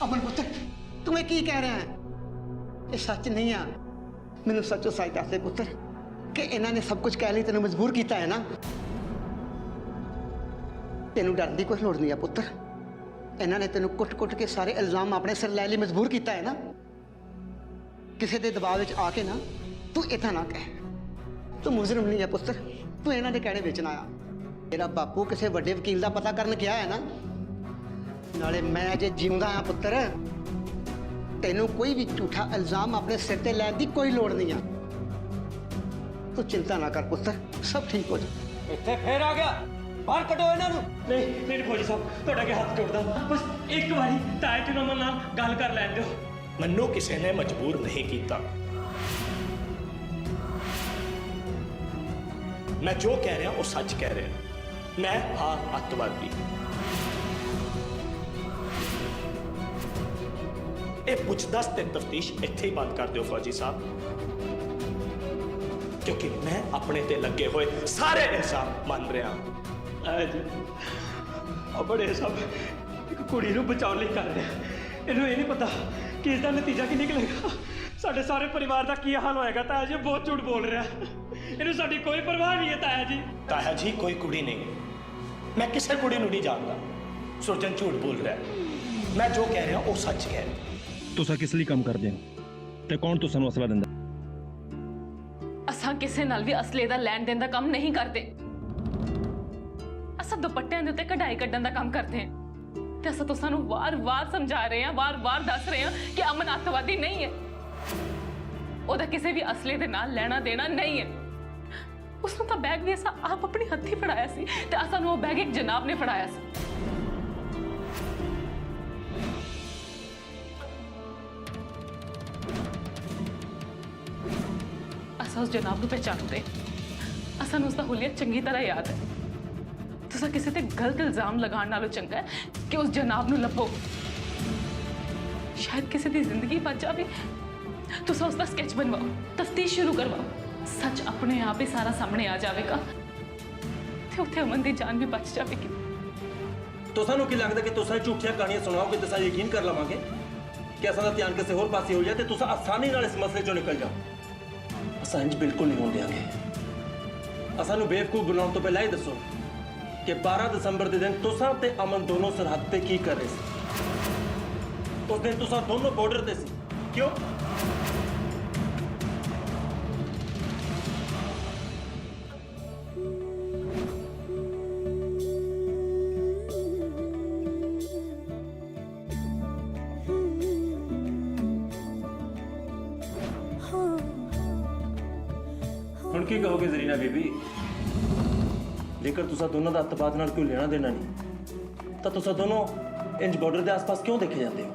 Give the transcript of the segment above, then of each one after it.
अमन पुत्र तू मैं की कह रहा है? ये सच नहीं है। मैनू सचो सच दस दे पुत्र कि इन्होंने सब कुछ कह ली तेन मजबूर किया है ना। तेन डर की कोई लोड़ नहीं है पुत्र। इन्होंने तेन कुट कुट के सारे इल्जाम अपने सिर लै लिए मजबूर किया है ना। किसी के दबाव आके ना तू इतना ना कह। तू मुजरिम नहीं है पुत्र, तू इन्होंने कहने बेचना आया। तेरा बापू किसी बड़े वकील का पता करने गया है ना। नाले मैं अजे जिंदा हाँ पुत्र, तेनों कोई भी झूठा इल्जाम अपने सिर ते लैन की कोई लोड़ नहीं है। तू चिंता ना कर पुत्र, सब ठीक हो जाए। इत्थे फिर आ गया, बाहर कटो इन्हां नूं। नहीं मेरे फौजी साहब ਤੁਹਾਡਾ के हाथ जोड़दा, बस एक बारी ताए ते अमन नाल गल कर लैन दिओ। मन्नू किसी ने मजबूर नहीं किया। मैं जो कह रहा वो सच कह रहा। मैं हाँ अतवादी। ये पुछदस ते तफ्तीश इत्थे ही बंद कर दो फौजी साहब, क्योंकि मैं अपने ते लगे हुए सारे इल्जाम मान रहा। बड़े साहब एक कुड़ी नूं बचाउण लई कर रहे हैं। इन्हूं ये नहीं पता कि इसका नतीजा की निकलेगा। साडे सारे परिवार का की हाल होएगा। ताया जी बहुत झूठ बोल रहा है, इन्हूं साडी कोई परवाह नहीं है। ताया जी ताया जी कोई कुड़ी नहीं, मैं किसी कुड़ी नूं नहीं जानता। सुरजन झूठ बोल रहा है, मैं जो कह रहा वो सच कह रहा। तुसा किस लिए काम करदे हो ते कौन तुसां नूं असला दिंदा? असां किसे नाल भी असले दा लैण देण दा काम नहीं करते। असां दुपट्टियां दे उत्ते कढ़ाई कड्ढण दा काम करते हैं। ते असां तुसां नूं वार-वार समझा रहे हैं, वार-वार दस रहे हैं कि अमन अतवादी नहीं है। ओदा किसी भी असले दे नाल लेना देना नहीं है। उसनूं तां बैग भी असां आप अपने हत्थी फड़ाया सी ते असां नूं ओह बैग एक जनाब ने फड़ाया सी। असां उस जनाब नूं पहचानते, असां नूं उसदा हुलिया चंगी तरह याद है। तुसां किसी ते गलत इल्जाम लगाण नालों चंगा है कि उस जनाब नूं लभो। शायद किसी दी जिंदगी बच जावे, तुसां उसदा स्केच बनवाओ, तफ्तीश शुरू करवाओ, सच अपने आप ही सारा सामने आ जाएगा ते उत्थे अमन दी जान भी बच जाएगी। तुसां नूं की लगदा कि तुसां झूठियां कहानियां सुनाओगे तो असां यकीन कर लवांगे कि असां दा ध्यान किसी होर पासे हो जाए ते तुसां आसानी नाल इस मसले चों निकल जाओ? असां इंज बिल्कुल नहीं होण देंगे। असां नूं बेवकूफ बनाउण तो पहला ही दसो कि 12 दिसंबर के दिन तुसां ते अमन दोनों सरहद पे की कर रहे थे? उस दिन तुसां दोनों बॉर्डर पे सी, क्यों? हुण की कहोगे जरीना बीबी? जेकर तुसा दोनों का अतपात नाल कोई लेना देना नहीं तो तुसा दोनों इंज बॉर्डर के आसपास क्यों देखे जाते हो?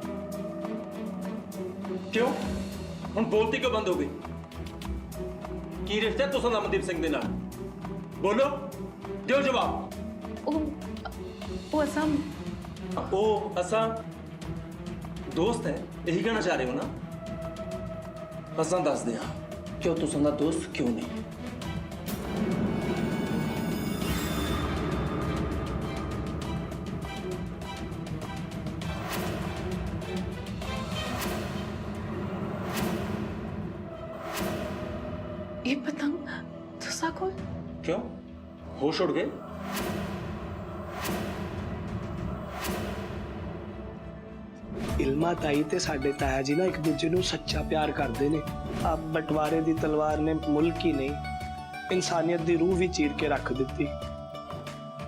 क्यों हुण बोलती क्यों बंद हो गई? की रिश्ता है तुसा अमनदीप सिंह दे नाल? बोलो, दिओ जवाब। ओ असां दोस्त है, यही कहना चाह रहे हो ना? असां दस दे क्यों तुसा दा दोस्त क्यों नहीं? ये पतंग तुसा कोल? क्यों होश उड़ गए? इल्मा ताई ते साडे ताया जी ना एक दूजे नूं सच्चा प्यार करते ने। अब बंटवारे दी तलवार ने मुल्क ही नहीं इंसानियत दी रूह भी चीर के रख दी।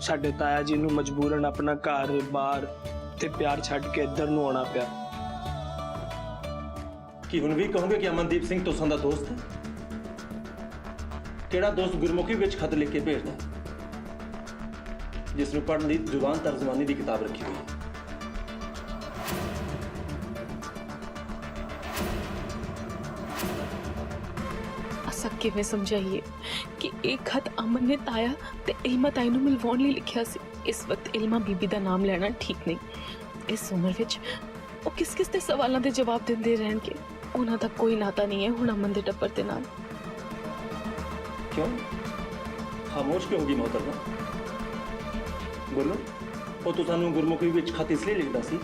साडे ताया जी नूं मजबूरन अपना घर बार ते प्यार छड्ड के इधर नूं आना पिया। कि हुण भी कहोगे कि अमनदीप सिंह तुसां दा दोस्त है? केड़ा दोस्त गुरमुखी विच खत लिख के भेजदा जिसनूं पढ़न दी जुबान तर्जमानी दी किताब रखी हुई है? असा किवें समझाइए कि एक खत अमन ने ताया ते इल्मा ताई नूं मिलवाउण लई लिखिया सी। इस वक्त इल्मा बीबी दा नाम लेना ठीक नहीं। इस उम्र विच ओ किस किस दे सवालां दे जवाब दिंदे रहणगे। उन्हां दा कोई नाता नहीं है हुण अमन दे टब्बर दे नाल। क्यों खामोश क्यों होगी मोहतरमा? बोलो, वो तो सानू गुरमुखी विच खत इसलिए लिखदा सी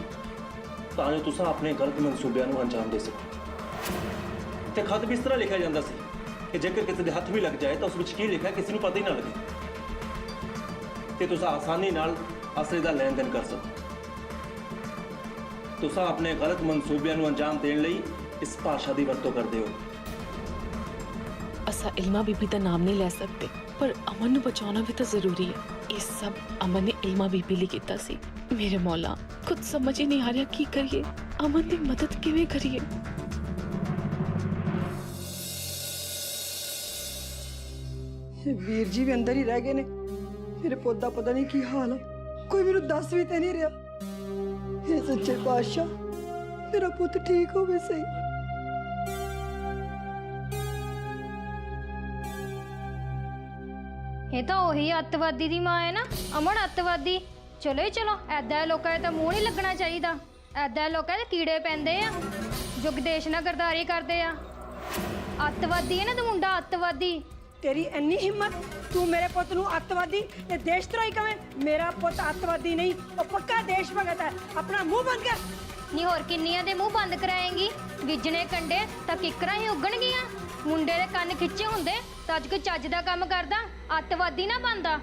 ਤਾਂ ਜੋ ਤੁਸੀਂ ਆਪਣੇ ਗਲਤ ਮਨਸੂਬਿਆਂ ਨੂੰ ਅੰਜਾਮ ਦੇ ਸਕੋ। ਤੇ ਖਤ ਵੀ ਇਸ ਤਰ੍ਹਾਂ ਲਿਖਿਆ ਜਾਂਦਾ ਸੀ ਕਿ ਜੇਕਰ ਕਿਸੇ ਦੇ ਹੱਥ ਵੀ ਲੱਗ ਜਾਏ ਤਾਂ ਉਸ ਵਿੱਚ ਕੀ ਲਿਖਿਆ ਕਿਸੇ ਨੂੰ ਪਤਾ ਹੀ ਨਾ ਲੱਗੇ ਤੇ ਤੁਸੀਂ ਆਸਾਨੀ ਨਾਲ ਅਸਲੇ ਦਾ ਲੈਣ ਦੇਣ ਕਰ ਸਕੋ। ਤੁਸੀਂ ਆਪਣੇ ਗਲਤ ਮਨਸੂਬਿਆਂ ਨੂੰ ਅੰਜਾਮ ਦੇਣ ਲਈ ਇਸ ਭਾਸ਼ਾ ਦੀ ਵਰਤੋਂ ਕਰਦੇ ਹੋ। ਅਸਾਂ ਇਲਮਾ ਬੀਬੀ ਦਾ ਨਾਮ ਨਹੀਂ ਲੈ ਸਕਦੇ, ਪਰ ਅਮਨ ਨੂੰ ਬਚਾਉਣਾ ਵੀ ਤਾਂ ਜ਼ਰੂਰੀ ਹੈ। ਇਹ ਸਭ ਅਮਨ ਨੇ ਇਲਮਾ ਬੀਬੀ ਲਈ ਕੀਤਾ ਸੀ। ਮੇਰੇ ਮੌਲਾ, ਕੁਝ ਸਮਝ ਹੀ ਨਹੀਂ ਆ ਰਿਹਾ ਕੀ ਕਰੀਏ, ਅਮਨ ਦੀ ਮਦਦ ਕਿਵੇਂ ਕਰੀਏ। ਵੀਰ ਜੀ ਵੀ ਅੰਦਰ ਹੀ ਰਹਿ ਗਏ ਨੇ। ਮੇਰੇ ਪੁੱਤ ਦਾ ਪਤਾ ਨਹੀਂ ਕੀ ਹਾਲ ਹੈ, ਕੋਈ ਮੈਨੂੰ ਦੱਸ ਵੀ ਤੇ ਨਹੀਂ ਰਿਹਾ। ਇਹ ਸੱਚੇ ਪਾਤਸ਼ਾਹ, ਮੇਰਾ ਪੁੱਤ ਠੀਕ ਹੋਵੇ ਸਹੀ। ਇਹ ਤਾਂ ਉਹੀ ਅੱਤਵਾਦੀ ਦੀ ਮਾਂ ਹੈ ਨਾ, ਅਮਨ ਅੱਤਵਾਦੀ। ਚਲੋ ਹੀ ਚਲੋ, ਐਦਾਂ ਲੋਕਾਂ ਦਾ ਤਾਂ ਮੂੰਹ ਨਹੀਂ ਲੱਗਣਾ ਚਾਹੀਦਾ। ਐਦਾਂ ਲੋਕਾਂ ਦੇ ਕੀੜੇ ਪੈਂਦੇ ਆ ਜੋ ਵਿਦੇਸ਼ ਨਾਲ ਗਰਦਾਰੀ ਕਰਦੇ ਆ। ਅੱਤਵਾਦੀ ਹੈ ਨਾ ਤੂੰ ਮੁੰਡਾ, ਅੱਤਵਾਦੀ। ਤੇਰੀ ਇੰਨੀ ਹਿੰਮਤ, ਤੂੰ ਮੇਰੇ ਪੁੱਤ ਨੂੰ ਅੱਤਵਾਦੀ ਤੇ ਦੇਸ਼ ਧਰੋਹੀ ਕਵੇਂ? ਮੇਰਾ ਪੁੱਤ ਅੱਤਵਾਦੀ ਨਹੀਂ, ਉਹ ਪੱਕਾ ਦੇਸ਼ ਭਗਤ ਹੈ। ਆਪਣਾ ਮੂੰਹ ਬੰਦ ਕਰ। ਨਹੀਂ ਹੋਰ ਕਿੰਨੀਆਂ ਦੇ ਮੂੰਹ ਬੰਦ ਕਰਾਏਂਗੀ? ਵਿਜਣੇ ਕੰਡੇ ਤਾਂ ਕਿੱਕਰਾਂ ਹੀ ਉੱਗਣਗੀਆਂ। ਮੁੰਡੇ ਦੇ ਕੰਨ ਖਿੱਚੇ ਹੁੰਦੇ ਤਾਂ ਅੱਜ ਕੋਈ ਚੱਜ ਦਾ ਕੰਮ ਕਰਦਾ, ਅੱਤਵਾਦੀ ਨਾ ਬਣਦਾ।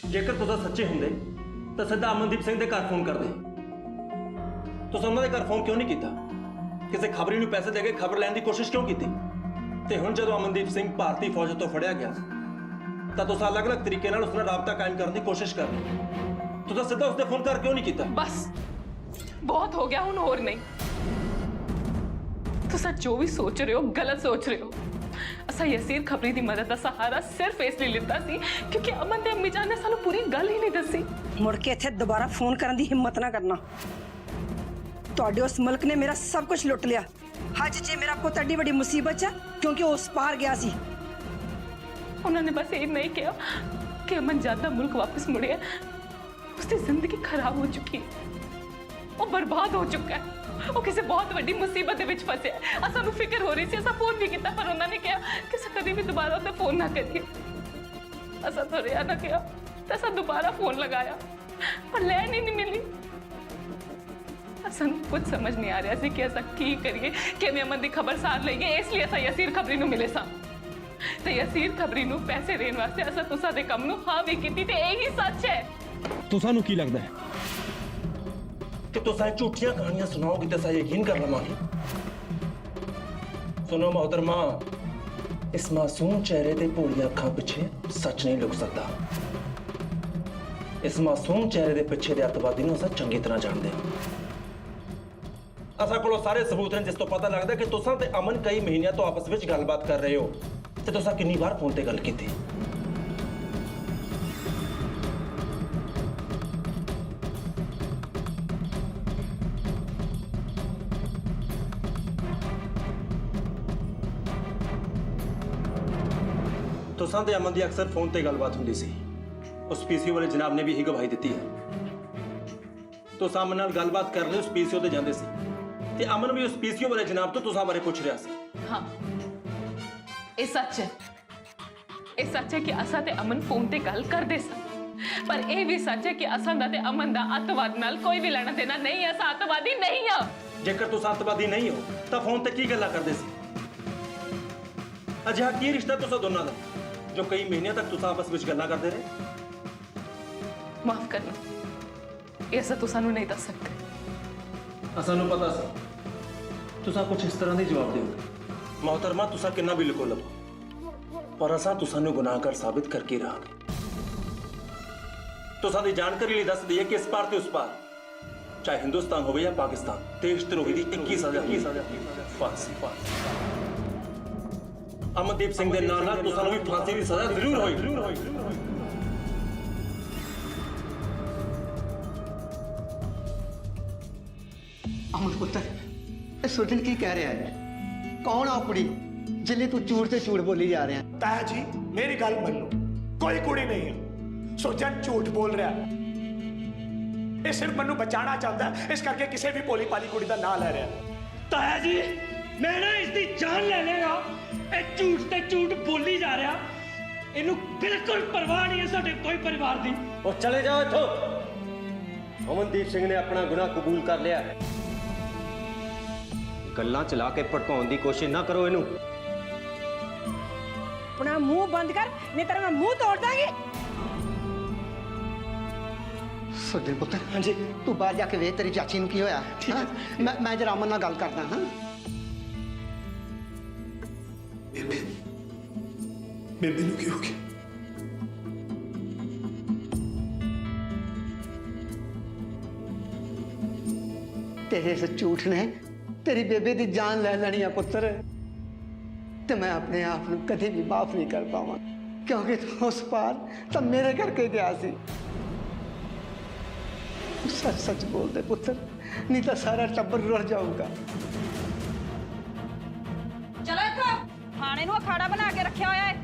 ਜੇਕਰ ਤੁਸੀਂ ਸੱਚੇ ਹੁੰਦੇ ਤਾਂ ਸਿੱਧਾ ਅਮਨਦੀਪ ਸਿੰਘ ਦੇ ਘਰ ਫੋਨ ਕਰਦੇ। ਤੁਸੀਂ ਉਹਨਾਂ ਦੇ ਘਰ ਫੋਨ ਕਿਉਂ ਨਹੀਂ ਕੀਤਾ? ਕਿਸੇ ਖਬਰੀ ਨੂੰ ਪੈਸੇ ਦੇ ਕੇ ਖਬਰ ਲੈਣ ਦੀ ਕੋਸ਼ਿਸ਼ ਕਿਉਂ ਕੀਤੀ? ਤੇ ਹੁਣ ਜਦੋਂ ਅਮਨਦੀਪ ਸਿੰਘ ਭਾਰਤੀ ਫੌਜ ਤੋਂ ਫੜਿਆ ਗਿਆ ਤਾਂ ਤੁਸੀਂ ਅਲੱਗ-ਅਲੱਗ ਤਰੀਕੇ ਨਾਲ ਉਸ ਨਾਲ ਰਾਬਤਾ ਕਾਇਮ ਕਰਨ ਦੀ ਕੋਸ਼ਿਸ਼ ਕਰ ਰਹੇ। ਤੁਸੀਂ ਸਿੱਧਾ ਉਸਦੇ ਫੋਨ ਕਰ ਕਿਉਂ ਨਹੀਂ ਕੀਤਾ? ਬਸ ਬਹੁਤ ਹੋ ਗਿਆ, ਹੁਣ ਹੋਰ ਨਹੀਂ। ਤੁਸੀਂ ਜੋ ਵੀ ਸੋਚ ਰਹੇ ਹੋ ਗਲਤ ਸੋਚ ਰਹੇ ਹੋ। ਅਸਾਂ ਯਸੀਰ ਖਬਰੀ ਦੀ ਮਦਦ ਦਾ ਸਹਾਰਾ ਸਿਰਫ ਇਸ ਲਈ ਲਿੱਤਾ ਸੀ ਕਿਉਂਕਿ ਅਮਨ ਤੇ ਅੰਮੀ ਜਾਨ ਨੇ ਸਾਨੂੰ ਪੂਰੀ ਗੱਲ ਹੀ ਨਹੀਂ ਦੱਸੀ। ਮੁੜ ਕੇ ਇੱਥੇ ਦੁਬਾਰਾ ਫੋਨ ਕਰਨ ਦੀ ਹਿੰਮਤ ਨਾ ਕਰਨਾ। ਤੁਹਾਡੇ ਉਸ ਮੁਲਕ ਨੇ ਮੇਰਾ ਸਭ ਕੁਝ ਲੁੱਟ ਲਿਆ। ਅੱਜ ਜੇ ਮੇਰਾ ਪੁੱਤ ਐਡੀ ਵੱਡੀ ਮੁਸੀਬਤ 'ਚ ਹੈ ਕਿਉਂਕਿ ਉਹ ਉਸ ਪਾਰ ਗਿਆ ਸੀ। ਉਹਨਾਂ ਨੇ ਬਸ ਇਹ ਨਹੀਂ ਕਿਹਾ ਕਿ ਅਮਨ ਜਾਨ ਦਾ ਮੁਲਕ ਵਾਪਸ ਮੁੜਿਆ। ਉਸਦੀ ਜ਼ਿੰਦਗੀ ਖਰਾਬ ਹੋ ਚੁੱਕੀ ਹੈ, ਉਹ ਬਰਬਾਦ ਹੋ ਚੁੱਕਾ ਹੈ। ਉਹ ਕਿਸੇ ਬਹੁਤ ਵੱਡੀ ਮੁਸੀਬਤ ਦੇ ਵਿੱਚ ਫਸਿਆ ਹੈ। ਸਾਨੂੰ ਫਿਕਰ ਹੋ ਰਹੀ ਸੀ, ਅਸਾਂ ਫੋਨ ਵੀ ਕੀਤਾ, ਪਰ ਉਹਨਾਂ ਨੇ ਕਿਹਾ ਕਿ ਅਸੀਂ ਕਦੇ ਵੀ ਦੁਬਾਰਾ ਉਹਤੇ ਫੋਨ ਨਾ ਕਰੀਏ। ਅਸਾਂ ਤੋਂ ਰਿਆ ਨਾ ਕਿਹਾ ਤਾਂ ਅਸਾਂ ਦੁਬਾਰਾ ਫੋਨ ਲਗਾਇਆ, ਪਰ ਲੈਣ ਹੀ ਨਹੀਂ ਮਿਲੀ। ਸਾਨੂੰ ਕੁਝ ਸਮਝ ਨਹੀਂ ਆ ਰਿਹਾ ਸੀ ਕਿ ਅਸਾਂ ਕੀ ਕਰੀਏ, ਕਿਵੇਂ ਅਮਨ ਦੀ ਖਬਰ ਸਾਰ ਲਈਏ। ਇਸ ਲਈ ਅਸਾਂ ਯਸੀਰ ਖਬਰੀ ਨੂੰ ਮਿਲੇ ਸਾਂ ਤੇ ਯਸੀਰ ਖਬਰੀ ਨੂੰ ਪੈਸੇ ਦੇਣ ਵਾਸਤੇ ਅਸਾਂ ਤੁਸਾਂ ਦੇ ਕੰਮ ਨੂੰ ਹਾਂ ਵੀ ਕੀਤੀ ਤੇ ਇਹੀ ਸੱਚ ਹੈ। ਤੁਹਾਨੂੰ ਕੀ ਲੱਗਦਾ ਹੈ ਕਿ ਤੁਸੀਂ ਝੂਠੀਆਂ ਕਹਾਣੀਆਂ ਸੁਣਾਓਗੇ ਤਾਂ ਅਸੀਂ ਯਕੀਨ ਕਰ ਲਵਾਂਗੇ? ਸੁਣੋ ਮੁਹਤਰਮਾ, ਇਸ ਮਾਸੂਮ ਚਿਹਰੇ ਤੇ ਭੋਲੀਆਂ ਅੱਖਾਂ ਪਿੱਛੇ ਸੱਚ ਨਹੀਂ ਲੁਕ ਸਕਦਾ। ਇਸ ਮਾਸੂਮ ਚਿਹਰੇ ਦੇ ਪਿੱਛੇ ਦੇ ਅੱਤਵਾਦੀ ਨੂੰ ਅਸੀਂ ਚੰਗੀ ਤਰ੍ਹਾਂ ਜਾਣਦੇ ਹਾਂ। ਅਸਾਂ ਕੋਲੋਂ ਸਾਰੇ ਸਬੂਤ ਨੇ ਜਿਸ ਤੋਂ ਪਤਾ ਲੱਗਦਾ ਕਿ ਤੁਸੀਂ ਤੇ ਅਮਨ ਕਈ ਮਹੀਨਿਆਂ ਤੋਂ ਆਪਸ ਵਿੱਚ ਗੱਲਬਾਤ ਕਰ ਰਹੇ ਹੋ ਤੇ ਤੁਸੀਂ ਕਿੰਨੀ ਵਾਰ ਫੋਨ ਤੇ ਗੱਲ ਕੀਤੀ। ਤੁਸਾਂ ਤੇ ਅਮਨ ਦੀ ਅਕਸਰ ਫੋਨ ਤੇ ਗੱਲਬਾਤ ਹੁੰਦੀ ਸੀ। ਉਸ ਪੀਸੀਓ ਵਾਲੇ ਜਨਾਬ ਨੇ ਵੀ ਇਹੀ ਗਵਾਹੀ ਦਿੱਤੀ ਹੈ। ਤੁਸਾਂ ਅਮਨ ਨਾਲ ਗੱਲਬਾਤ ਕਰਨ ਲਈ ਉਸ ਪੀਸੀਓ ਤੇ ਜਾਂਦੇ ਸੀ ਤੇ ਅਮਨ ਵੀ ਉਸ ਪੀਸੀਓ ਵਾਲੇ ਜਨਾਬ ਤੋਂ ਤੁਸਾਂ ਬਾਰੇ ਪੁੱਛ ਰਿਹਾ ਸੀ। ਹਾਂ, ਇਹ ਸੱਚ ਹੈ। ਇਹ ਸੱਚ ਹੈ ਕਿ ਅਸਾਂ ਤੇ ਅਮਨ ਫੋਨ ਤੇ ਗੱਲ ਕਰਦੇ ਸਾਂ, ਪਰ ਇਹ ਵੀ ਸੱਚ ਹੈ ਕਿ ਅਸਾਂ ਦਾ ਤੇ ਅਮਨ ਦਾ ਅੱਤਵਾਦ ਨਾਲ ਕੋਈ ਵੀ ਲੈਣਾ ਦੇਣਾ ਨਹੀਂ ਹੈ। ਅਸਾਂ ਅੱਤਵਾਦੀ ਨਹੀਂ ਆ। ਜੇਕਰ ਤੁਸੀਂ ਅੱਤਵਾਦੀ ਨਹੀਂ ਹੋ ਤਾਂ ਫੋਨ ਤੇ ਕੀ ਗੱਲਾਂ ਕਰਦੇ ਸੀ? ਅਜਿਹਾ ਕੀ ਰਿਸ਼ਤਾ ਤੁਸੀਂ ਦੋਨਾਂ ਦਾ ਜੋ ਕਈ ਮਹੀਨਿਆਂ ਤੱਕ ਤੁਸੀਂ ਆਪਸ ਵਿੱਚ ਗੱਲਾਂ ਕਰਦੇ ਰਹੇ? ਮਾਫ ਕਰਨਾ, ਇਹ ਅਸਾਂ ਤੁਸਾਂ ਨੂੰ ਨਹੀਂ ਦੱਸ ਸਕਦੇ। ਅਸਾਂ ਨੂੰ ਪਤਾ ਸੀ ਤੁਸੀਂ ਕੁਝ ਇਸ ਤਰ੍ਹਾਂ ਦੇ ਜਵਾਬ ਦਿਓਗੇ। ਮੁਹਤਰਮਾ, ਤੁਸੀਂ ਕਿੰਨਾ ਵੀ ਲੁਕੋ ਲਵੋ, ਪਰ ਅਸਾਂ ਤੁਸਾਂ ਨੂੰ ਗੁਨਾਹਗਾਰ ਸਾਬਿਤ ਕਰਕੇ ਰਹਾਂਗੇ। ਤੁਸਾਂ ਦੀ ਜਾਣਕਾਰੀ ਲਈ ਦੱਸ ਦਈਏ ਕਿ ਇਸ ਪਾਰ ਤੇ ਉਸ ਪਾਰ, ਚਾਹੇ ਹਿੰਦੁਸਤਾਨ ਹੋਵੇ ਜਾਂ ਪਾਕਿਸਤਾਨ, ਦੇਸ਼ ਧਰੋਹੀ ਦੀ 21 ਸਜ਼ਾ ਫਾਂਸੀ। ਅਮਨਦੀਪ ਸਿੰਘ ਦੇ ਨਾਲ ਤੁਸਾਂ ਨੂੰ ਵੀ ਫਾਂਸੀ ਦੀ ਸਜ਼ਾ ਜ਼ਰੂਰ ਹੋਈ। ਅਮਨ ਪੁੱਤਰ, ਇਹ ਸੁਰਜਨ ਕੀ ਕਹਿ ਰਿਹਾ ਹੈ? ਕੌਣ ਆ ਉਹ ਕੁੜੀ ਜਿੰਨੇ ਤੂੰ ਝੂਠ ਤੇ ਝੂਠ ਬੋਲੀ ਜਾ ਰਿਹਾ? ਤਾਇਆ ਜੀ, ਮੇਰੀ ਗੱਲ ਮੰਨੋ, ਕੋਈ ਕੁੜੀ ਨਹੀਂ ਹੈ। ਸੁਰਜਨ ਝੂਠ ਬੋਲ ਰਿਹਾ। ਇਹ ਸਿਰਫ ਮੈਨੂੰ ਬਚਾਉਣਾ ਚਾਹੁੰਦਾ, ਇਸ ਕਰਕੇ ਕਿਸੇ ਵੀ ਭੋਲੀ ਭਾਲੀ ਕੁੜੀ ਦਾ ਨਾਂ ਲੈ ਰਿਹਾ। ਤਾਇਆ ਜੀ, ਮੈਂ ਨਾ ਇਸ ਦੀ ਜਾਨ ਲੈ ਲੇਗਾ। ਇਹ ਝੂਠ ਤੇ ਝੂਠ ਬੋਲੀ ਜਾ ਰਿਹਾ। ਇਹਨੂੰ ਬਿਲਕੁਲ ਪਰਵਾਹ ਨਹੀਂ ਹੈ ਸਾਡੇ ਕੋਈ ਪਰਿਵਾਰ ਦੀ। ਉਹ ਚਲੇ ਜਾਓ ਇੱਥੋਂ। ਅਮਨਦੀਪ ਸਿੰਘ ਨੇ ਆਪਣਾ ਗੁਨਾਹ ਕਬੂਲ ਕਰ ਲਿਆ। ਗੱਲਾਂ ਚਲਾ ਕੇ ਭੜਕਾਉਣ ਦੀ ਕੋਸ਼ਿਸ਼ ਨਾ ਕਰੋ ਇਹਨੂੰ। अपना मुंह बंद कर, नहीं तेरा मैं मुंह तोड़ दूंगी। ਸੁਰਜਣ ਪੁੱਤਰ ਹਾਂਜੀ ਤੂੰ ਬਾਹਰ ਜਾ ਕੇ ਵੇਖ ਤੇਰੀ ਚਾਚੀ ਨੂੰ ਕੀ ਹੋਇਆ। ਹਾਂ ਮੈਂ ਜਰਾ ਅਮਨ ਨਾਲ ਗੱਲ ਕਰਦਾ ਹਾਂ। ਬੇਬੇ ਨੂੰ ਕੀ ਹੋ ਗਿਆ? ਤੇਰੇ ਇਸ ਝੂਠ ਨੇ ਤੇਰੀ ਬੇਬੇ ਦੀ ਜਾਨ ਲੈ ਲੈਣੀ ਆ ਪੁੱਤਰ, ਤੇ ਮੈਂ ਆਪਣੇ ਆਪ ਨੂੰ ਕਦੇ ਵੀ ਮਾਫ ਨਹੀਂ ਕਰ ਪਾਵਾਂ, ਕਿਉਂਕਿ ਤੂੰ ਉਸ ਪਾਰ ਤਾਂ ਮੇਰੇ ਕਰਕੇ ਗਿਆ ਸੀ। ਸੱਚ ਸੱਚ ਬੋਲ ਦੇ ਪੁੱਤਰ, ਨਹੀਂ ਤਾਂ ਸਾਰਾ ਟੱਬਰ ਰੁੜ ਜਾਊਗਾ। चलो इत्थों थाने ਨੂੰ ਅਖਾੜਾ ਬਣਾ ਕੇ ਰੱਖਿਆ ਹੋਇਆ ਹੈ।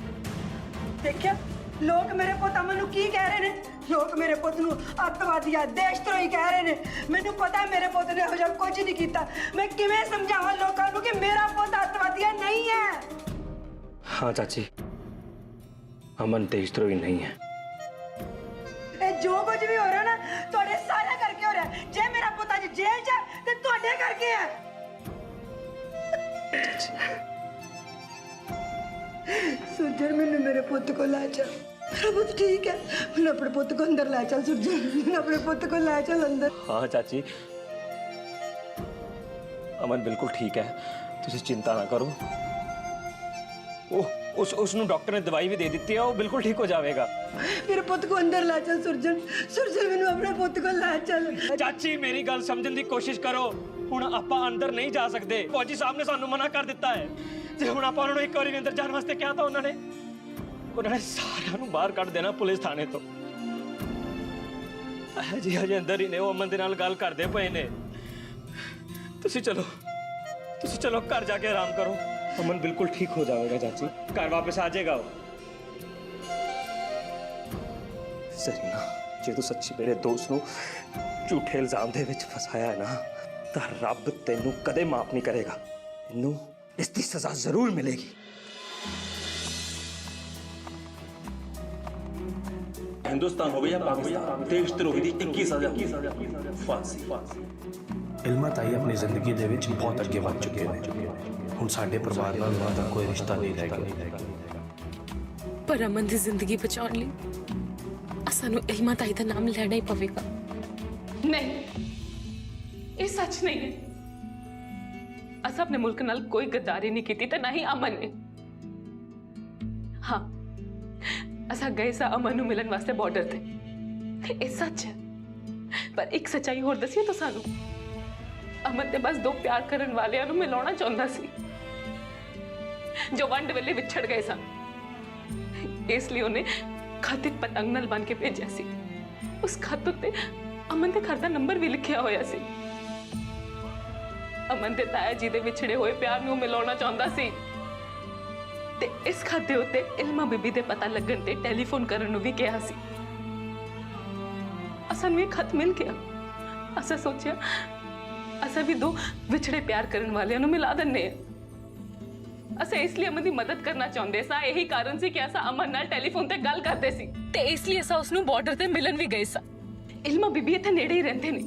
ਦੇਖਿਆ ਲੋਕ ਮੇਰੇ ਪੁੱਤ ਅਮਨ ਨੂੰ ਕੀ ਕਹਿ ਰਹੇ ਨੇ? ਲੋਕ ਮੇਰੇ ਪੁੱਤ ਨੂੰ ਅੱਤਵਾਦੀ ਆ, ਦੇਸ਼ਧਰੋਹੀ ਕਹਿ ਰਹੇ ਨੇ। ਮੈਨੂੰ ਪਤਾ ਮੇਰੇ ਪੁੱਤ ਨੇ ਇਹੋ ਜਿਹਾ ਕੁਝ ਨਹੀਂ ਕੀਤਾ। ਮੈਂ ਕਿਵੇਂ ਸਮਝਾਵਾਂ ਲੋਕਾਂ ਨੂੰ ਕਿ ਮੇਰਾ ਪੁੱਤ ਅੱਤਵਾਦੀ ਨਹੀਂ ਹੈ? हाँ चाची, अमन देशद्रोही नहीं है। ਇਹ ਜੋ ਕੁਝ ਵੀ ਹੋ ਰਿਹਾ ਨਾ ਤੁਹਾਡੇ ਸਾਰਿਆਂ ਕਰਕੇ ਹੋ ਰਿਹਾ। ਜੇ ਮੇਰਾ ਪੁੱਤ ਅੱਜ ਜੇਲ੍ਹ 'ਚ ਹੈ ਤੇ ਤੁਹਾਡੇ ਕਰਕੇ ਹੈ। सुरजन मैंने मेरे पुत को ला चल, मेरा पुत ठीक है। मैंने अपने पुत को अंदर ला चल सुरजन, मैंने अपने पुत को ला चल अंदर। हाँ चाची, अमन बिल्कुल ठीक है, तुसी चिंता ना करो। उसनु डॉक्टर ने दवाई भी दे दी है, वो बिल्कुल ठीक हो जाएगा। मेरे पुत को अंदर ला चल सुरजन, सुरजन मैंने अपने पुत को ला चल। चाची मेरी गल समझने की कोशिश करो। हुण आपां अंदर नहीं जा सकते, फौजी साहब ने सानू मना कर दिता है। जे हुण आपां उन्होंने एक बारी अंदर जाने वास्ते कहा था, उन्होंने सारिਆਂ ਨੂੰ ਬਾਹਰ ਕੱਢ ਦੇਣਾ ਪੁਲਿਸ ਥਾਣੇ ਤੋਂ। ਜੀ ਹਜੇ ਅੰਦਰ ਹੀ ਨੇ, ਉਹ ਅਮਨ ਦੇ ਨਾਲ ਗੱਲ ਕਰਦੇ ਪਏ ਨੇ। ਤੁਸੀਂ ਚਲੋ ਘਰ ਜਾ ਕੇ ਆਰਾਮ ਕਰੋ। अमन बिल्कुल ठीक हो जाएगा चाची, घर वापस आ जाएगा वो। सरीना, जे तू सच्ची मेरे दोस्त ਨੂੰ ਝੂਠੇ ਇਲਜ਼ਾਮ ਦੇ ਵਿੱਚ ਫਸਾਇਆ ਹੈ ਨਾ, ਤਾਂ ਰੱਬ ਤੈਨੂੰ ਕਦੇ ਮਾਫ ਨਹੀਂ ਕਰੇਗਾ। ਇਹਨੂੰ ਇਸ ਦੀ ਸਜ਼ਾ ਜ਼ਰੂਰ ਮਿਲੇਗੀ। हिंदुस्तान हो या पाकिस्तान, देशद्रोही ਦੀ 21 ਸਜ਼ਾ ਫਾਂਸੀ। ਇਲਮਾ ਤਾਈ ਆਪਣੀ ਜ਼ਿੰਦਗੀ ਦੇ ਵਿੱਚ ਬਹੁਤ ਅੱਗੇ ਵੱਧ ਚੁੱਕੇ ਨੇ। ਹੁਣ ਸਾਡੇ ਪਰਿਵਾਰ ਨਾਲ ਉਹਨਾਂ ਦਾ ਕੋਈ ਰਿਸ਼ਤਾ ਨਹੀਂ ਰਹਿ ਗਿਆ। ਪਰ ਅਮਨ ਦੀ ਜ਼ਿੰਦਗੀ ਬਚਾਉਣ ਲਈ ਸਾਨੂੰ ਇਲਮਾ ਤਾਈ ਦਾ ਨਾਮ ਲੈਣਾ ਹੀ ਪਵੇਗਾ। ਨਹੀਂ, ਇਹ ਸੱਚ ਨਹੀਂ ਹੈ। ਅਸਾਂ ਆਪਣੇ ਮੁਲਕ ਨਾਲ ਕੋਈ ਗੱਦਾਰੀ ਨਹੀਂ ਕੀਤੀ ਤੇ ਨਾ ਹੀ ਅਮਨ ਨੇ। ਹਾਂ, ਅਸਾਂ ਗਏ ਸਾਂ ਅਮਨ ਨੂੰ ਮਿਲਣ ਵਾਸਤੇ ਬਾਰਡਰ ਤੇ, ਇਹ ਸੱਚ ਹੈ। ਪਰ ਇੱਕ ਸੱਚਾਈ ਹੋਰ ਦੱਸੀਏ ਤਾਂ ਸਾਨੂੰ, ਅਮਨ ਤੇ ਬਸ ਦੋ ਪਿਆਰ ਕਰਨ ਵਾਲਿਆਂ ਨੂੰ ਮਿਲਾਉਣਾ ਚਾਹੁੰਦਾ ਸੀ ਜੋ ਵੰਡ ਵੇਲੇ ਵਿਛੜ ਗਏ ਸਨ। ਇਸ ਲਈ ਉਹਨੇ ਖਤ ਇੱਕ ਪਤੰਗ ਨਾਲ ਬਣ ਕੇ ਭੇਜਿਆ ਸੀ। ਉਸ ਖਤ ਉੱਤੇ ਅਮਨ ਦੇ ਘਰ ਦਾ ਨੰਬਰ ਵੀ ਲਿਖਿਆ ਹੋਇਆ ਸੀ। ਅਮਨ ਦੇ ਤਾਇਆ ਜੀ ਦੇ ਵਿਛੜੇ ਹੋਏ ਪਿਆਰ ਨੂੰ ਮਿਲਾਉਣਾ ਚਾਹੁੰਦਾ ਸੀ ਤੇ ਇਸ ਖਤ ਦੇ ਉੱਤੇ ਇਲਮਾ ਬੀਬੀ ਦੇ ਪਤਾ ਲੱਗਣ ਤੇ ਟੈਲੀਫੋਨ ਕਰਨ ਨੂੰ ਵੀ ਕਿਹਾ ਸੀ। ਅਸਾਂ ਨੂੰ ਇਹ ਖਤ ਮਿਲ ਗਿਆ। ਅਸਾਂ ਸੋਚਿਆ ਅਸਾਂ ਵੀ ਦੋ ਵਿਛੜੇ ਪਿਆਰ ਕਰਨ ਵਾਲਿਆਂ ਨੂੰ ਮਿਲਾ ਦਿੰਨੇ ਆ। ਅਸਾਂ ਇਸ ਲਈ ਅਮਨ ਦੀ ਮਦਦ ਕਰਨਾ ਚਾਹੁੰਦੇ ਸਾਂ। ਇਹੀ ਕਾਰਨ ਸੀ ਕਿ ਅਸਾਂ ਅਮਨ ਨਾਲ ਟੈਲੀਫੋਨ ਤੇ ਗੱਲ ਕਰਦੇ ਸੀ ਤੇ ਇਸ ਲਈ ਅਸਾਂ ਉਸ ਨੂੰ ਬਾਰਡਰ ਤੇ ਮਿਲਣ ਵੀ ਗਏ ਸਾਂ। ਇਲਮਾ ਬੀਬੀ ਇੱਥੇ ਨੇੜੇ ਹੀ ਰਹਿੰਦੇ ਨੇ।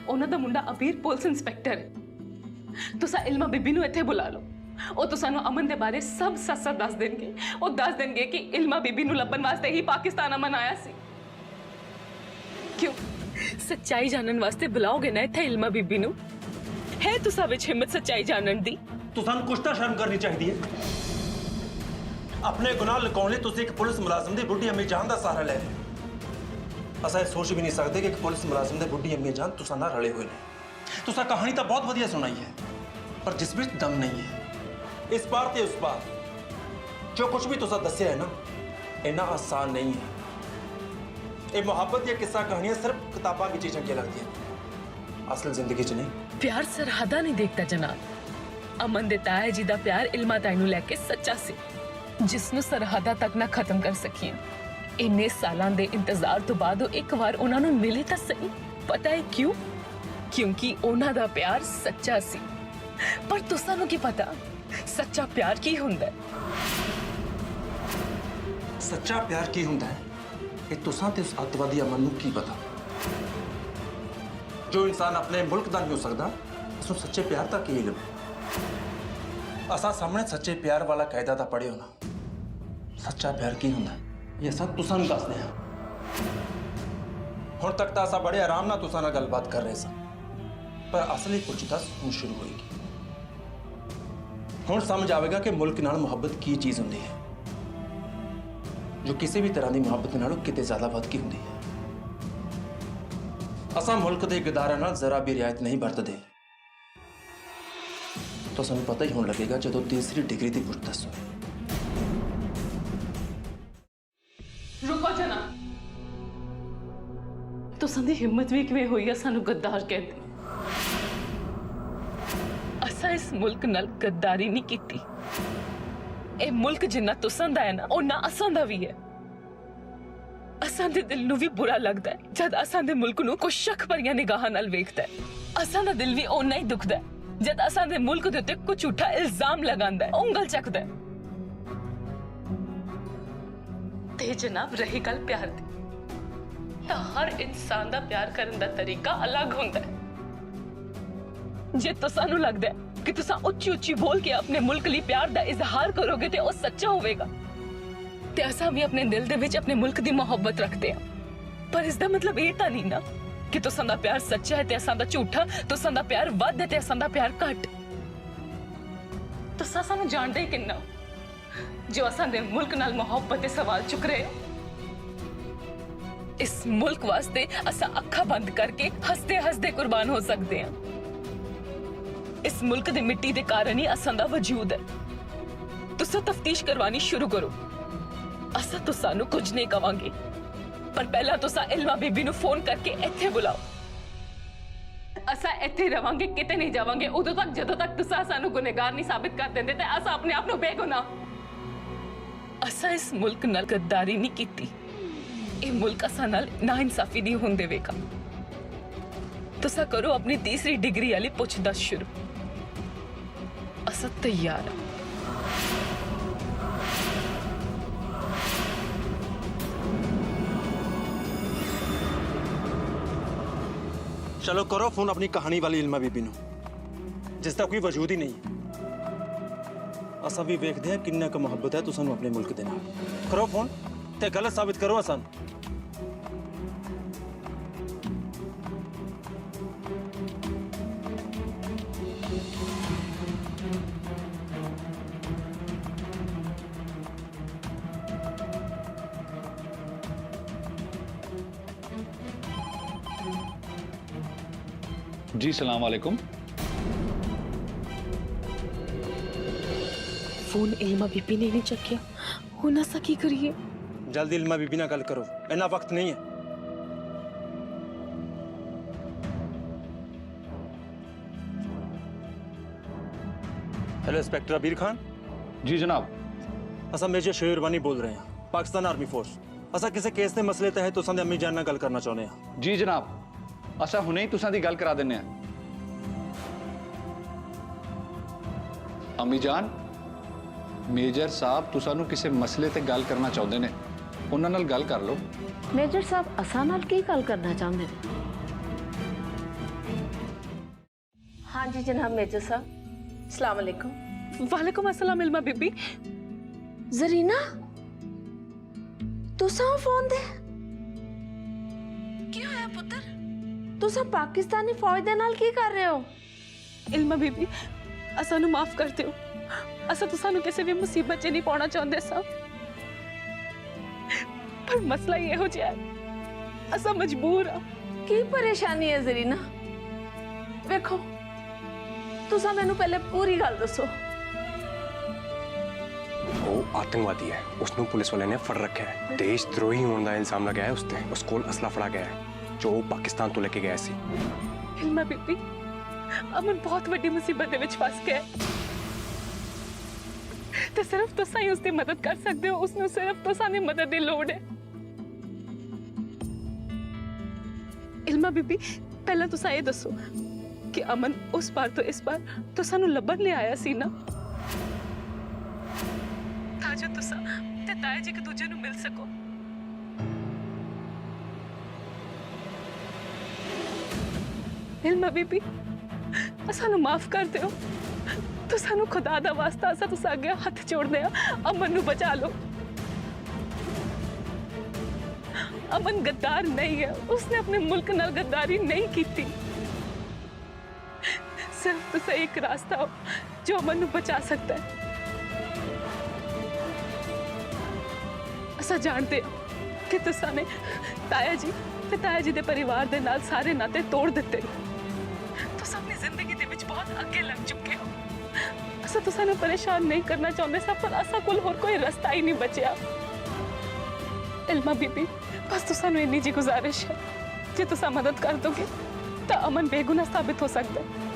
ਉਹਨਾਂ ਦਾ ਮੁੰਡਾ ਅਬੀਰ ਪੁਲਿਸ ਇੰਸਪੈਕਟਰ ਹੈ। ਤੁਸੀਂ ਇਲਮਾ ਬੀਬੀ ਨੂੰ ਇੱਥੇ ਬੁਲਾ ਲਓ। ਉਹ ਤੁਹਾਨੂੰ ਅਮਨ ਦੇ ਬਾਰੇ ਸਭ ਸੱਚ ਦੱਸ ਦੇਣਗੇ। ਉਹ ਦੱਸ ਦੇਣਗੇ ਕਿ ਇਲਮਾ ਬੀਬੀ ਨੂੰ ਲੱਭਣ ਵਾਸਤੇ ਹੀ ਪਾਕਿਸਤਾਨ ਅਮਨ ਆਇਆ ਸੀ। ਕਿਉਂ ਸੱਚਾਈ ਜਾਣਨ ਵਾਸਤੇ ਬੁਲਾਓਗੇ ਨਾ ਇੱਥੇ ਇਲਮਾ ਬੀਬੀ ਨੂੰ? ਹੈ ਤੁਸਾਂ ਵਿੱਚ ਹਿੰਮਤ ਸੱਚਾਈ ਜਾਣਨ ਦੀ? ਤੁਹਾਨੂੰ ਕੁਛ ਤਾਂ ਸ਼ਰਮ ਕਰਨੀ ਚਾਹੀਦੀ ਹੈ। ਆਪਣੇ ਗੁਨਾਹ ਲੁਕਾਉਣ ਲਈ ਤੁਸੀਂ ਇੱਕ ਪੁਲਿਸ ਮੁਲਾਜ਼ਮ ਦੀ ਬੁੱਢੀ ਅੰਮੀ ਜਾਨ ਦਾ ਸਹਾਰਾ ਲੈ ਰਹੇ। ਅਸਾਂ ਇਹ ਸੋਚ ਵੀ ਨਹੀਂ ਸਕਦੇ ਕਿ ਇੱਕ ਪੁਲਿਸ ਮੁਲਾਜ਼ਮ ਦੇ ਬੁੱਢੀ ਅੰਮੀ ਜਾਨ ਤੁਸਾਂ ਨਾਲ ਰਲੇ ਹੋਏ ਨੇ। ਤੁਸਾਂ ਕਹਾਣੀ ਤਾਂ ਬਹੁਤ ਵਧੀਆ ਸੁਣਾਈ ਹੈ, ਪਰ ਜਿਸ ਵਿੱਚ ਦਮ ਨਹੀਂ ਹੈ। ਇਸ ਪਾਰ ਤੇ ਉਸ ਪਾਰ ਜੋ ਕੁਝ ਵੀ ਤੁਸਾਂ ਦੱਸਿਆ ਹੈ ਨਾ, ਇੰਨਾ ਆਸਾਨ ਨਹੀਂ ਹੈ। ਇਹ ਮੁਹੱਬਤ ਦੀਆਂ ਕਿੱਸਾ ਕਹਾਣੀਆਂ ਸਿਰਫ ਕਿਤਾਬਾਂ ਵਿੱਚ ਹੀ ਚੰਗੀਆਂ ਲੱਗਦੀਆਂ, ਅਸਲ ਜ਼ਿੰਦਗੀ 'ਚ ਨਹੀਂ। ਪਿਆਰ ਸਰਹੱਦਾਂ ਨਹੀਂ ਦੇਖਦਾ ਜਨਾਬ। ਅਮਨ ਦੇ ਤਾਇਆ ਜੀ ਦਾ ਪਿਆਰ ਇਲਮਾ ਤਾਈ ਨੂੰ ਲੈ ਕੇ ਸੱਚਾ ਸੀ, ਜਿਸ ਨੂੰ ਸਰਹੱਦਾਂ ਤੱਕ ਨਾ ਖਤਮ ਕਰ ਸਕੀਆਂ। ਇੰਨੇ ਸਾਲਾਂ ਦੇ ਇੰਤਜ਼ਾਰ ਤੋਂ ਬਾਅਦ ਉਹ ਇੱਕ ਵਾਰ ਉਹਨਾਂ ਨੂੰ ਮਿਲੇ ਤਾਂ ਸਹੀ। ਪਤਾ ਹੈ ਕਿਉਂ? ਕਿਉਂਕਿ ਉਹਨਾਂ ਦਾ ਪਿਆਰ ਸੱਚਾ ਸੀ। ਪਰ ਤੁਸਾਂ ਨੂੰ ਕੀ ਪਤਾ ਸੱਚਾ ਪਿਆਰ ਕੀ ਹੁੰਦਾ ਹੈ? ਸੱਚਾ ਪਿਆਰ ਕੀ ਹੁੰਦਾ ਹੈ ਇਹ ਤੁਸਾਂ ਤੇ ਉਸ ਅੱਤਵਾਦੀ ਅਮਨ ਨੂੰ ਕੀ ਪਤਾ। जो इंसान अपने मुल्क दा नहीं हो सकता उसको सच्चे प्यार दा की इल्म असा सामने सच्चे प्यार वाला कायदा ता पढ़ियो ना सच्चा प्यार की हुंदा ये सब तुसां नूं दसदे हां हुण तक तां असा बड़े आराम नाल तुसां नाल गलबात कर रहे सन पर असली पुछताछ हुण शुरू होएगी हुण समझ आवेगा कि मुल्क नाल मुहब्बत की चीज हुंदी है जो किसी भी तरह की मुहब्बत नालों किते ज्यादा वध की हुंदी है असा मुल्क के गदारां नाल जरा भी रियायत नहीं बरतदे तो सानू पता ही होने लगेगा जदों तीसरी डिग्री की पुछताछ होए रुको जना तुसां दी हिम्मत भी किवें होई है सानू गद्दार कहंदे असा इस मुल्क नाल गद्दारी नहीं कीती ए मुल्क जिन्ना तुसां दा है ना उन्ना असां दा भी है असां दे दिल नू भी बुरा लगदा है जद असां दे मुल्क नू कोई शक भरियां निगाहां नाल वेखदा है असां दा दिल भी ओना ही दुखदा है जद असां दे मुल्क दे उत्ते कुछ झूठा इल्जाम लगांदा है उंगल चकदा है ते जनाब रही गल प्यार दी तो हर इंसान दा प्यार करन दा तरीका अलग हुंदा है जे तुसां नू लगदा है कि तुसां उच्ची उच्ची बोल के अपने मुल्क लिए प्यार दा इजहार करोगे ते ओ सच्चा होवेगा ते असां भी अपने दिल दे विच अपने मुल्क दी मोहब्बत रखते हैं पर इसदा मतलब ये तां नहीं ना कि तुसां दा प्यार सच्चा है ते असां दा झूठा तुसां दा प्यार वध है ते असां दा प्यार घट तुसां सानू जानदे ही किन्ना जो असां दे मुल्क नाल मोहब्बत दे सवाल चुक रहे हो इस मुल्क वास्ते असां अखा बंद करके हंसते हंसते कुर्बान हो सकते हैं इस मुल्क दी मिट्टी दे कारण ही असां दा वजूद है तुसां तफ्तीश करवानी शुरू करो असां तुसां नू कुछ नहीं कवांगे पर पहला तुसां इल्मा बीबी नू फोन करके इत्थे बुलाओ असां इत्थे रवांगे किते नहीं जावांगे उदों तक जदों तक तुसां सानू गुनहगार नहीं साबित कर देंदे ते असां अपने आप नू बेगुनाह असां इस मुल्क नाल गद्दारी नहीं कीती ये मुल्क असां नाल नाइंसाफी नहीं होंदे वेगा तुसां करो अपनी तीसरी डिग्री वाली पुछताछ शुरू असां तैयार हैं चलो करो फोन अपनी कहानी वाली इल्मा बीबी नू जिसका कोई वजूद ही नहीं है असा भी वेखते हैं किन्ना क मोहब्बत है तुसानू अपने मुल्क दे नाल करो फोन ते गलत साबित करो असान जी सलाम वालेकुम फोन इल्मा बीबी ने नहीं चकिया हुन असां की करिए जल्दी इल्मा बीबी ना गल करो इन्ना वक्त नहीं है हेलो इंस्पेक्टर अबीर खान जी जनाब असा मेजर शेरवानी बोल रहे हैं पाकिस्तान आर्मी फोर्स असा किसी केस के मसले तहत तुसां दे अम्मी जान नाल गल करना चाहुंदे हां जी जनाब असा हुणे ही तुसां दी गल करा दिन्ने हैं अम्मी जान मेजर साहब तुसां नू किसी मसले ते गल करना चाहुंदे ने उन्हां नाल गल कर लो मेजर साहब असां नाल की गल करना चाहुंदे ने हाँ जी जनाब मेजर साहब अस्सलाम वालेकुम वालेकुम अस्सलाम इल्मा बीबी जरीना तुसां फोन दे की होया पुत्तर तुसां पाकिस्तानी फौज दे नाल की कर रहे हो इल्मा बीबी असां नू माफ कर दियो असां तुसां नू किसी भी मुसीबत च नहीं पाना चाहुंदे सा पर मसला ये हो जिहा है असां मजबूर आ की परेशानी है जरीना देखो तुसां मैनू पहले पूरी गल दसो वो आतंकवादी है उसनों पुलिस वाले ने फड़ रखा है देशद्रोही होने का इल्जाम लगाया है उसने उसको असला फड़ा गया है जो पाकिस्तान तो लेके गया सी इल्मा बीबी अमन बहुत बड़ी मुसीबत दे विच फस गया ते सिर्फ तुसां ही उसकी मदद कर सकते हो उसनू सिर्फ तुसां दी मदद दी लोड़ है इल्मा बीबी पहला तुसां ये दसो कि अमन उस बार तो इस बार तुसां नू लभन ले आया सी ना ताजो तुसां ते ताया जी एक दूजे नू मिल सको इल्मा बीबी सानू माफ कर दियो तो सानू खुदा दा वास्ता असा तुस अगे हाथ जोड़दे आ अमन नू बचा लो अमन गद्दार नहीं है उसने अपने मुल्क नाल गद्दारी नहीं की सिर्फ तुसा एक रास्ता हो जो अमन नू बचा सकता है असा जानते हो कि तुसा ने ताया जी ते ताया जी दे परिवार दे नाल सारे नाते तोड़ दिते तुसा अपनी जिंदगी दे विच बहुत अगे लग चुके हो असा तुसा नू परेशान नहीं करना चाहते सब पर असा कोल होर कोई रास्ता ही नहीं बचया इल्मा बीबी बस तुसा नू इन्नी जी गुजारिश है जे तुसा मदद कर दोगे तो अमन बेगुनाह साबित हो सकता है